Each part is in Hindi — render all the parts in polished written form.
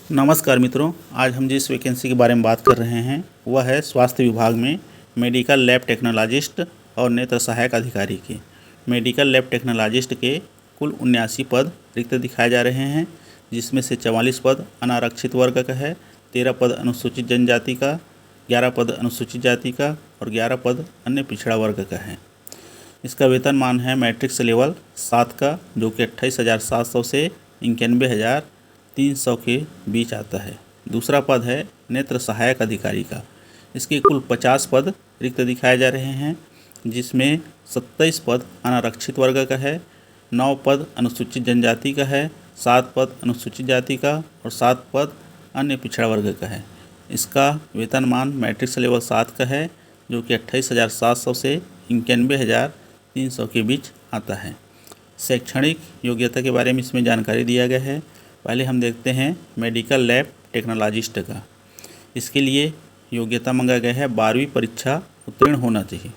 नमस्कार मित्रों, आज हम जिस वैकेंसी के बारे में बात कर रहे हैं वह है स्वास्थ्य विभाग में मेडिकल लैब टेक्नोलॉजिस्ट और नेत्र सहायक अधिकारी के। मेडिकल लैब टेक्नोलॉजिस्ट के कुल 79 पद रिक्त दिखाए जा रहे हैं, जिसमें से 44 पद अनारक्षित वर्ग का है, 13 पद अनुसूचित जनजाति का, 11 पद अनुसूचित जाति का और 11 पद अन्य पिछड़ा वर्ग का है। इसका वेतनमान है मैट्रिक्स लेवल 7 का, जो कि 28,700 से 91,300 के बीच आता है। दूसरा पद है नेत्र सहायक अधिकारी का। इसके कुल 50 पद रिक्त दिखाए जा रहे हैं, जिसमें 27 पद अनारक्षित वर्ग का है, 9 पद अनुसूचित जनजाति का है, 7 पद अनुसूचित जाति का और 7 पद अन्य पिछड़ा वर्ग का है। इसका वेतनमान मैट्रिक्स लेवल 7 का है, जो कि 28,700 से 91,300 के बीच आता है। शैक्षणिक योग्यता के बारे में इसमें जानकारी दिया गया है। पहले हम देखते हैं मेडिकल लैब टेक्नोलॉजिस्ट का। इसके लिए योग्यता मांगा गया है 12वीं परीक्षा उत्तीर्ण होना चाहिए।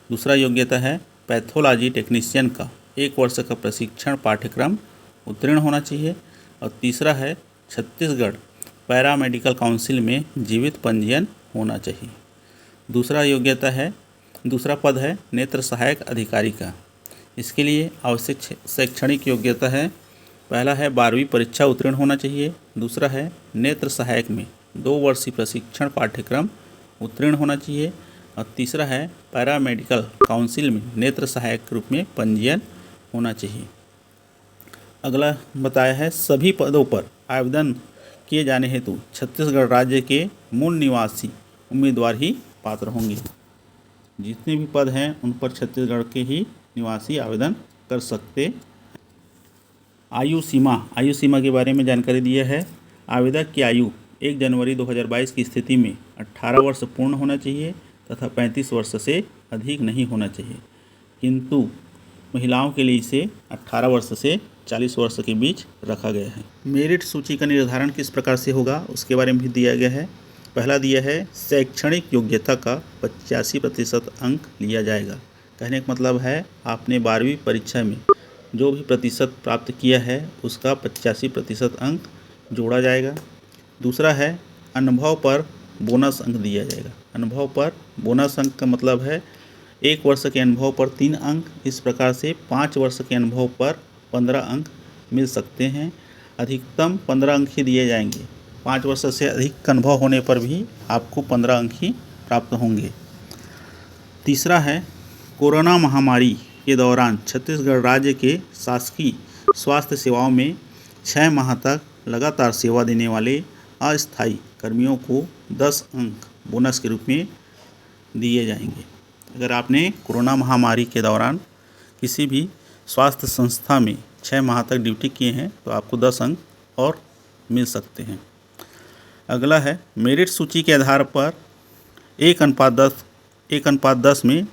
दूसरा योग्यता है पैथोलॉजी टेक्नीशियन का 1 वर्ष का प्रशिक्षण पाठ्यक्रम उत्तीर्ण होना चाहिए। और तीसरा है छत्तीसगढ़ पैरामेडिकल काउंसिल में जीवित पंजीयन होना चाहिए। दूसरा पद है नेत्र सहायक अधिकारी का। इसके लिए आवश्यक शैक्षणिक योग्यता है, पहला है 12वीं परीक्षा उत्तीर्ण होना चाहिए। दूसरा है नेत्र सहायक में 2 वर्षीय प्रशिक्षण पाठ्यक्रम उत्तीर्ण होना चाहिए। और तीसरा है पैरामेडिकल काउंसिल में नेत्र सहायक के रूप में पंजीयन होना चाहिए। अगला बताया है सभी पदों पर आवेदन किए जाने हेतु छत्तीसगढ़ राज्य के मूल निवासी उम्मीदवार ही पात्र होंगे। जितने भी पद हैं उन पर छत्तीसगढ़ के ही निवासी आवेदन कर सकते हैं। आयु सीमा के बारे में जानकारी दिया है। आवेदक की आयु 1 जनवरी 2022 की स्थिति में 18 वर्ष पूर्ण होना चाहिए तथा 35 वर्ष से अधिक नहीं होना चाहिए, किंतु महिलाओं के लिए इसे 18 वर्ष से 40 वर्ष के बीच रखा गया है। मेरिट सूची का निर्धारण किस प्रकार से होगा उसके बारे में भी दिया गया है। पहला दिया है शैक्षणिक योग्यता का 85% अंक लिया जाएगा। कहने का मतलब है आपने 12वीं परीक्षा में जो भी प्रतिशत प्राप्त किया है उसका 85% अंक जोड़ा जाएगा। दूसरा है अनुभव पर बोनस अंक दिया जाएगा। अनुभव पर बोनस अंक का मतलब है 1 वर्ष के अनुभव पर 3 अंक, इस प्रकार से 5 वर्ष के अनुभव पर 15 अंक मिल सकते हैं। अधिकतम 15 अंक ही दिए जाएंगे। 5 वर्ष से अधिक अनुभव होने पर भी आपको 15 अंक ही प्राप्त होंगे। तीसरा है कोरोना महामारी के दौरान छत्तीसगढ़ राज्य के शासकीय स्वास्थ्य सेवाओं में 6 माह तक लगातार सेवा देने वाले अस्थायी कर्मियों को 10 अंक बोनस के रूप में दिए जाएंगे। अगर आपने कोरोना महामारी के दौरान किसी भी स्वास्थ्य संस्था में 6 माह तक ड्यूटी किए हैं तो आपको 10 अंक और मिल सकते हैं। अगला है मेरिट सूची के आधार पर 1:10 में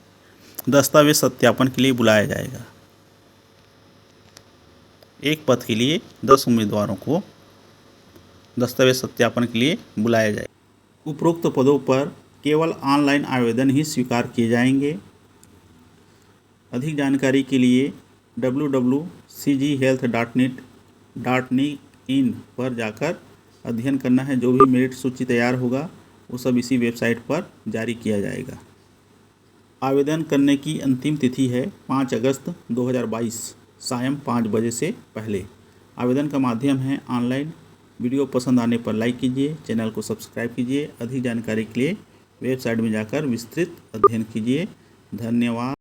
दस्तावेज सत्यापन के लिए बुलाया जाएगा। एक पद के लिए 10 उम्मीदवारों को दस्तावेज सत्यापन के लिए बुलाया जाएगा। उपरोक्त पदों पर केवल ऑनलाइन आवेदन ही स्वीकार किए जाएंगे। अधिक जानकारी के लिए www.cghealth.net.in पर जाकर अध्ययन करना है। जो भी मेरिट सूची तैयार होगा वो सब इसी वेबसाइट पर जारी किया जाएगा। आवेदन करने की अंतिम तिथि है 5 अगस्त 2022 सायं 5 बजे से पहले। आवेदन का माध्यम है ऑनलाइन। वीडियो पसंद आने पर लाइक कीजिए, चैनल को सब्सक्राइब कीजिए। अधिक जानकारी के लिए वेबसाइट में जाकर विस्तृत अध्ययन कीजिए। धन्यवाद।